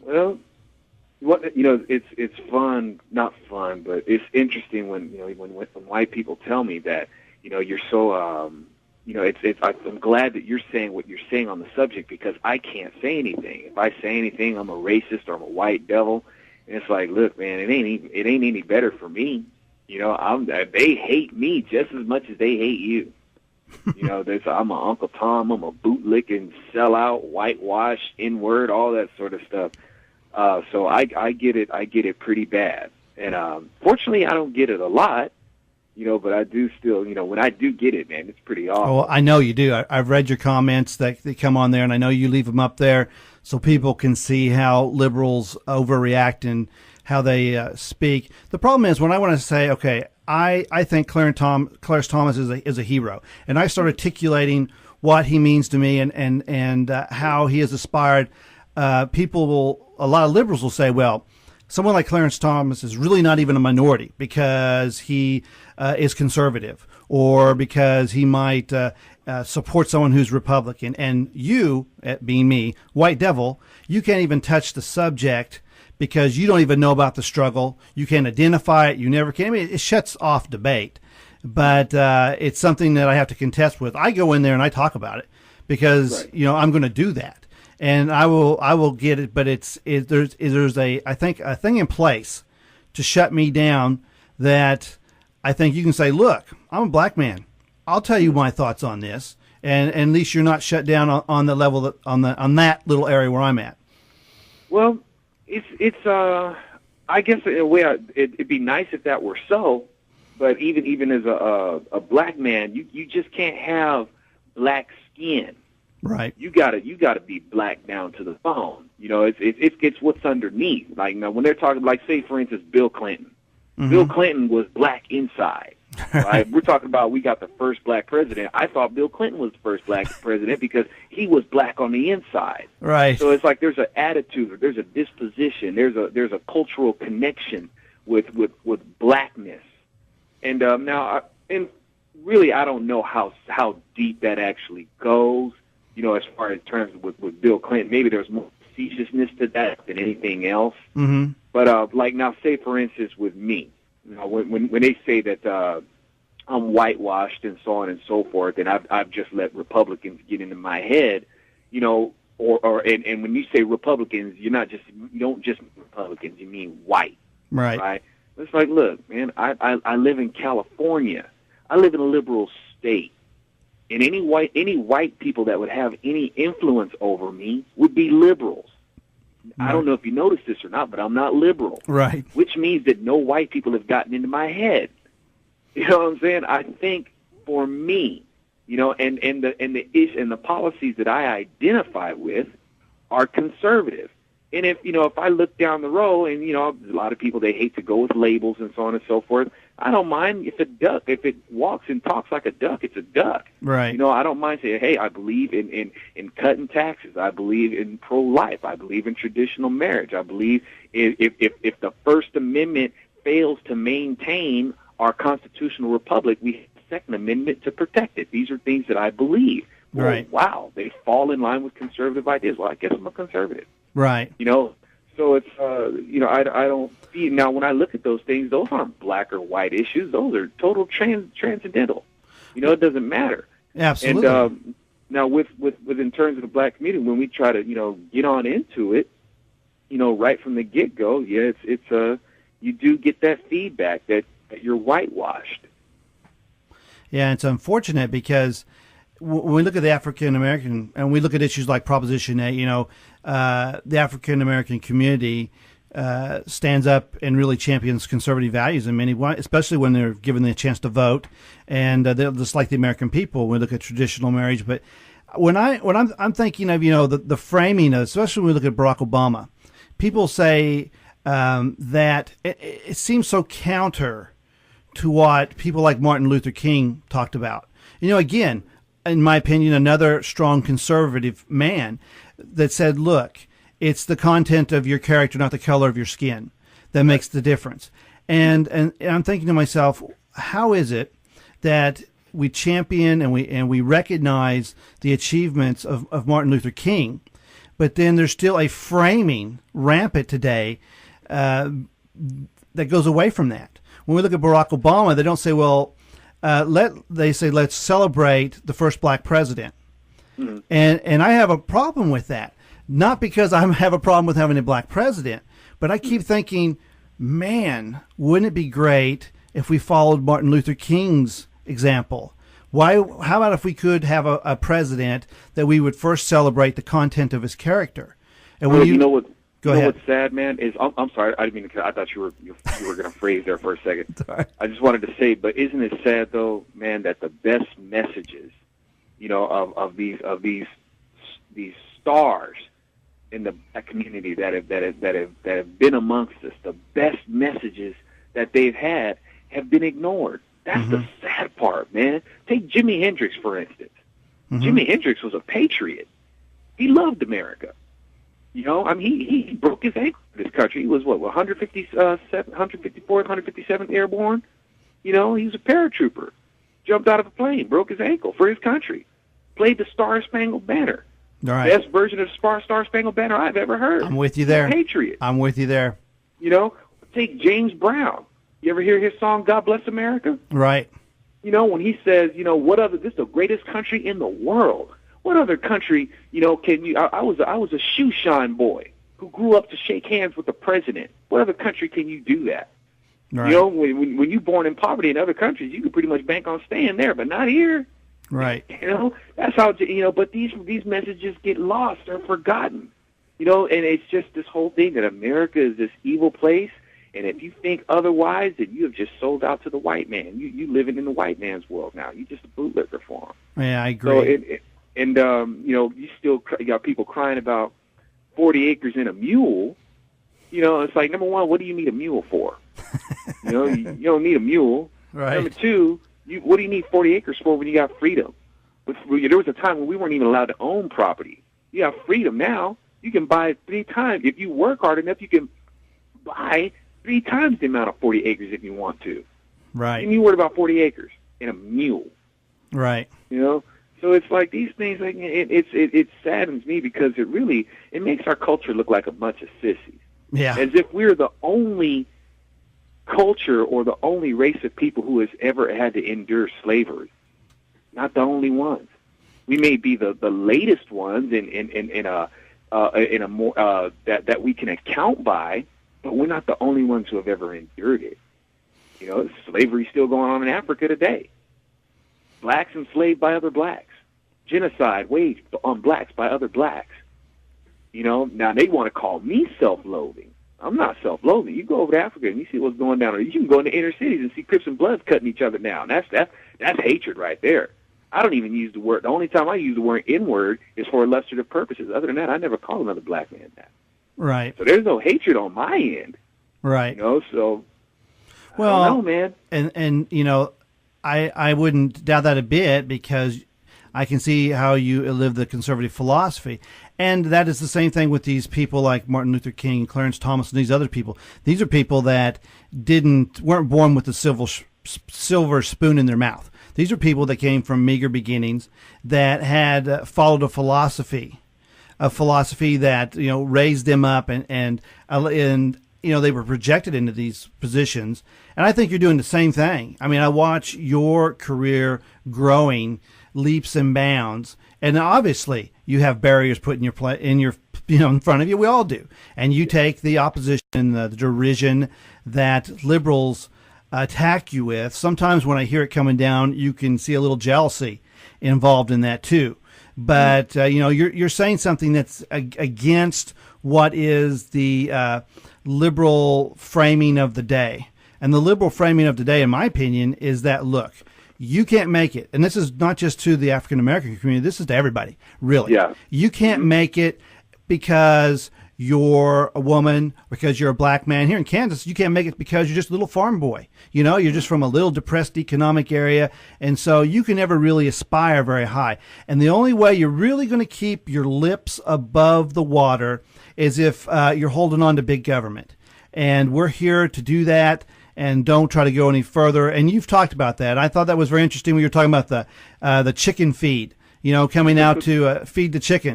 Well, it's fun, not fun, but it's interesting when when white people tell me that you're so I'm glad that you're saying what you're saying on the subject, because I can't say anything. If I say anything, I'm a racist or I'm a white devil, and it's like, look, man, it ain't any better for me. They hate me just as much as they hate you. I'm a Uncle Tom, I'm a bootlicking, sellout, whitewash, N-word, all that sort of stuff. So I get it pretty bad. And fortunately, I don't get it a lot, but I do still, when I do get it, man, it's pretty awesome. Well, I know you do. I've read your comments that come on there, and I know you leave them up there so people can see how liberals overreact and how they speak. The problem is when I want to say, okay, I think Clarence Thomas is a hero, and I start articulating what he means to me and how he has aspired. A lot of liberals will say, well, someone like Clarence Thomas is really not even a minority because he is conservative, or because he might support someone who's Republican. And you, being me, white devil, you can't even touch the subject because you don't even know about the struggle. You can't identify it. You never can. I mean, it shuts off debate. But it's something that I have to contest with. I go in there and I talk about it because, right. I'm going to do that. And I will get it, but there's I think a thing in place to shut me down that I think you can say, look, I'm a black man. I'll tell you my thoughts on this, and at least you're not shut down on the level on that little area where I'm at. Well, it's I guess in a way it'd be nice if that were so, but even as a black man, you just can't have black skin. Right. You gotta be black down to the bone. It's what's underneath. Like, when they're talking, like, say for instance, Bill Clinton. Mm-hmm. Bill Clinton was black inside. Right? We're talking about, we got the first black president. I thought Bill Clinton was the first black president because he was black on the inside. Right. So it's like there's an attitude, there's a disposition, there's a cultural connection with blackness. And and really, I don't know how deep that actually goes. As far as terms with Bill Clinton, maybe there's more facetiousness to that than anything else. Mm-hmm. But like now, say for instance with me, when they say that I'm whitewashed and so on and so forth, and I've just let Republicans get into my head, and when you say Republicans, you don't just mean Republicans, you mean white, right? It's like, look, man, I live in California, I live in a liberal state. And any white people that would have any influence over me would be liberals. Right. I don't know if you noticed this or not, but I'm not liberal. Right. Which means that no white people have gotten into my head. You know what I'm saying? I think for me, and the policies that I identify with are conservative. And if I look down the road, and a lot of people, they hate to go with labels and so on and so forth. I don't mind if it walks and talks like a duck, it's a duck. Right. I don't mind saying, hey, I believe in cutting taxes. I believe in pro-life. I believe in traditional marriage. I believe if the First Amendment fails to maintain our constitutional republic, we have the Second Amendment to protect it. These are things that I believe. Well, right. Wow, they fall in line with conservative ideas. Well, I guess I'm a conservative. Right. So it's, I don't see, now when I look at those things, those aren't black or white issues. Those are total transcendental. It doesn't matter. Absolutely. And now with in terms of the black community, when we try to, get on into it, right from the get-go, yeah, it's you do get that feedback that you're whitewashed. Yeah, it's unfortunate because when we look at the African American and we look at issues like Proposition 8, the African American community stands up and really champions conservative values in many ways, especially when they're given the chance to vote, and they're just like the American people. We look at traditional marriage, but when I'm thinking of the framing of, especially when we look at Barack Obama, people say that it seems so counter to what people like Martin Luther King talked about. Again, in my opinion, another strong conservative man that said, look, it's the content of your character, not the color of your skin, that makes the difference. And I'm thinking to myself, how is it that we champion and we recognize the achievements of Martin Luther King, but then there's still a framing rampant today that goes away from that. When we look at Barack Obama, they don't say, well, they say, let's celebrate the first black president. Mm-hmm. And I have a problem with that. Not because I have a problem with having a black president, but I keep thinking, man, wouldn't it be great if we followed Martin Luther King's example? How about if we could have a president that we would first celebrate the content of his character? And when you know what? Go ahead. What's sad, man, is I'm sorry, I didn't mean to. I thought you were going to phrase there for a second. Sorry. I just wanted to say, but isn't it sad though, man, that the best messages, of these stars in the black community that have been amongst us, the best messages that they've had have been ignored. That's the sad part, man. Take Jimi Hendrix, for instance. Jimi Hendrix was a patriot. He loved America. He broke his ankle in this country. He was, 154th, 157th Airborne? He was a paratrooper. Jumped out of a plane, broke his ankle for his country. Played the Star-Spangled Banner. All right. Best version of Star-Spangled Banner I've ever heard. I'm with you there. Patriot. I'm with you there. Take James Brown. You ever hear his song, God Bless America? Right. When he says, this is the greatest country in the world. What other country, can you, I was a shoe shine boy who grew up to shake hands with the president. What other country can you do that? Right. When you're born in poverty in other countries, you can pretty much bank on staying there, but not here. Right. That's how, but these messages get lost or forgotten, and it's just this whole thing that America is this evil place. And if you think otherwise, then you have just sold out to the white man. You living in the white man's world now. You're just a bootlegger for him. Yeah, I agree. So, you got people crying about 40 acres and a mule. It's like, number one, what do you need a mule for? You don't need a mule. Right. Number two, what do you need 40 acres for when you got freedom? There was a time when we weren't even allowed to own property. You have freedom now. You can buy 3 times. If you work hard enough, you can buy 3 times the amount of 40 acres if you want to. Right. And you worry about 40 acres and a mule. Right. So it's like these things, like it saddens me because it makes our culture look like a bunch of sissies. Yeah. As if we're the only culture or the only race of people who has ever had to endure slavery. Not the only ones. We may be the latest ones in a more that we can account by, but we're not the only ones who have ever endured it. Slavery's still going on in Africa today. Blacks enslaved by other blacks. Genocide waged on blacks by other blacks. Now they want to call me self-loathing. I'm not self-loathing. You go over to Africa and you see what's going down there. You can go into inner cities and see Crips and Bloods cutting each other down. That's hatred right there. I don't even use the word. The only time I use the word N-word is for illustrative purposes. Other than that, I never call another black man that. Right. So there's no hatred on my end. Right. So well, I don't know, man. And I wouldn't doubt that a bit because I can see how you live the conservative philosophy. And that is the same thing with these people like Martin Luther King, Clarence Thomas, and these other people. These are people that weren't born with a silver spoon in their mouth. These are people that came from meager beginnings that had followed a philosophy that raised them up and they were projected into these positions. And I think you're doing the same thing. I mean, I watch your career growing leaps and bounds, and obviously you have barriers put in in front of you. We all do, and you take the opposition, the derision that liberals attack you with. Sometimes when I hear it coming down, you can see a little jealousy involved in that too. But you're saying something that's against what is the liberal framing of the day. And the liberal framing of today, in my opinion, is that, look, you can't make it. And this is not just to the African-American community. This is to everybody, really. Yeah. You can't make it because you're a woman, because you're a black man. Here in Kansas, you can't make it because you're just a little farm boy. You're just from a little depressed economic area. And so you can never really aspire very high. And the only way you're really going to keep your lips above the water is if you're holding on to big government. And we're here to do that. And don't try to go any further. And you've talked about that. I thought that was very interesting when you were talking about the chicken feed, coming out to feed the chicken.